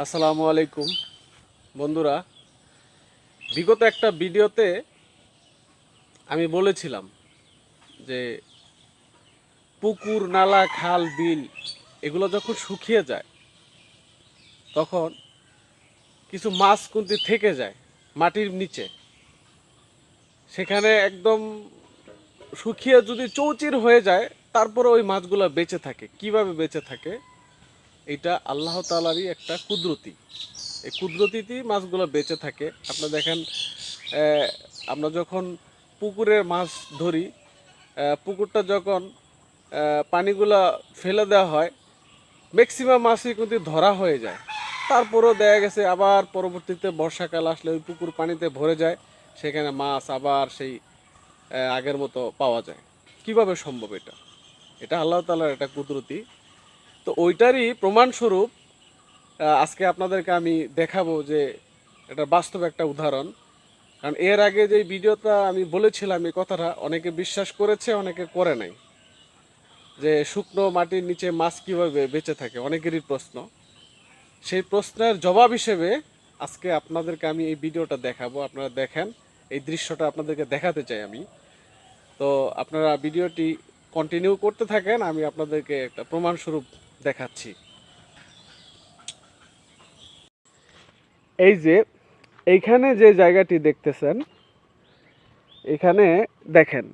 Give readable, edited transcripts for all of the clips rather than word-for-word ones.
আসসালামু আলাইকুম বন্ধুরা, বিগত একটা ভিডিওতে আমি বলেছিলাম যে পুকুর, নালা, খাল, বিল এগুলো যখন শুকিয়ে যায় তখন কিছু মাছ কিন্তু থেকে যায় মাটির নিচে। সেখানে একদম শুকিয়ে যদি চৌচির হয়ে যায়, তারপরে ওই মাছগুলো বেঁচে থাকে। কিভাবে বেঁচে থাকে? এটা আল্লাহ তাআলারই একটা কুদরতি। এই কুদরতিতেই মাছগুলো বেঁচে থাকে। আপনারা দেখেন, আমরা যখন পুকুরের মাছ ধরি, পুকুরটা যখন পানিগুলা ফেলে দেওয়া হয়, ম্যাক্সিমাম মাছই কিন্তু ধরা হয়ে যায়। তারপরেও দেখা গেছে আবার পরবর্তীতে বর্ষাকাল আসলে ওই পুকুর পানিতে ভরে যায়, সেখানে মাছ আবার সেই আগের মতো পাওয়া যায়। কিভাবে সম্ভব এটা? এটা আল্লাহ তাআলার একটা কুদরতি। তো ওইটারই প্রমাণস্বরূপ আজকে আপনাদেরকে আমি দেখাবো যে এটা বাস্তব একটা উদাহরণ। কারণ এর আগে যে ভিডিওটা আমি বলেছিলাম, এই কথাটা অনেকে বিশ্বাস করেছে, অনেকে করে নাই। যে শুকনো মাটির নিচে মাছ কীভাবে বেঁচে থাকে, অনেকেরই প্রশ্ন। সেই প্রশ্নের জবাব হিসেবে আজকে আপনাদেরকে আমি এই ভিডিওটা দেখাবো। আপনারা দেখেন, এই দৃশ্যটা আপনাদেরকে দেখাতে চাই আমি। তো আপনারা ভিডিওটি কন্টিনিউ করতে থাকেন, আমি আপনাদেরকে একটা প্রমাণস্বরূপ দেখাচ্ছি। এই যে এইখানে যে জায়গাটি দেখতেছেন, এখানে দেখেন,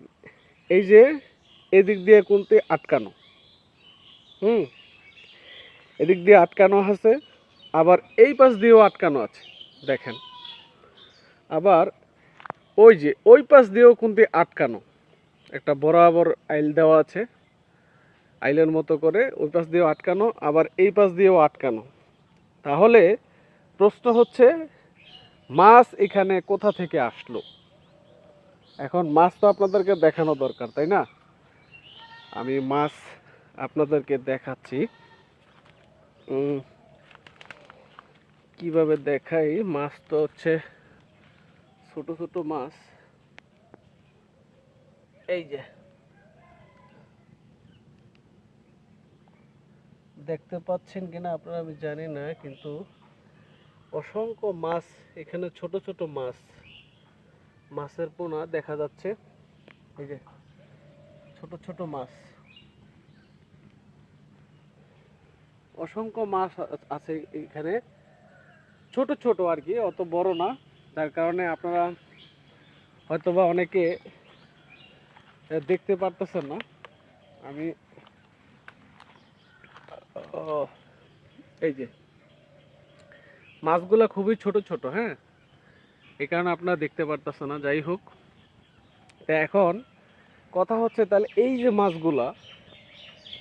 এই যে এদিক দিয়ে কোনটি আটকানো, এদিক দিয়ে আটকানো আছে, আবার এই পাশ দিয়েও আটকানো আছে। দেখেন, আবার ওই যে ওই পাশ দিয়েও কোনটি আটকানো, একটা বরাবর আইল দেওয়া আছে, আইলের মতো করে ওই পাশ দিয়েও আটকানো, আবার এই পাশ দিয়েও আটকানো। তাহলে প্রশ্ন হচ্ছে, মাছ এখানে কোথা থেকে আসলো? এখন মাছ তো আপনাদেরকে দেখানো দরকার, তাই না? আমি মাছ আপনাদেরকে দেখাচ্ছি। কিভাবে দেখাই? মাছ তো হচ্ছে ছোট ছোট মাছ। এই যে দেখতে পাচ্ছেন কিনা আপনারা আমি জানি না, কিন্তু অসংখ্য মাছ এখানে, ছোট ছোট মাছ, মাছের পোনা দেখা যাচ্ছে। এই যে ছোট ছোট মাছ, অসংখ্য মাছ আছে এখানে, ছোট ছোট আর কি, অত বড় না। যার কারণে আপনারা হয়তোবা অনেকে দেখতে পারতেছেন না। আমি এই যে মাছগুলা খুবই ছোট ছোট, হ্যাঁ, এই কারণে আপনারা দেখতে পারতেছেন না। যাই হোক, তা এখন কথা হচ্ছে, তাহলে এই যে মাছগুলা,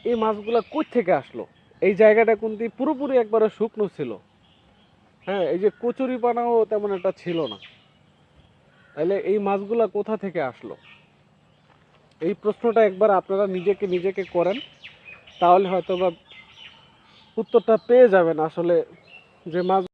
এই মাছগুলা কই থেকে আসলো? এই জায়গাটা কিন্তু পুরোপুরি একবারে শুকনো ছিল, হ্যাঁ, এই যে কচুরি পানাও তেমন একটা ছিল না। তাহলে এই মাছগুলা কোথা থেকে আসলো? এই প্রশ্নটা একবার আপনারা নিজেকে নিজেকে করেন, তাহলে হয়তো বা উত্তরটা পেয়ে যাবেন। আসলে যে মাছ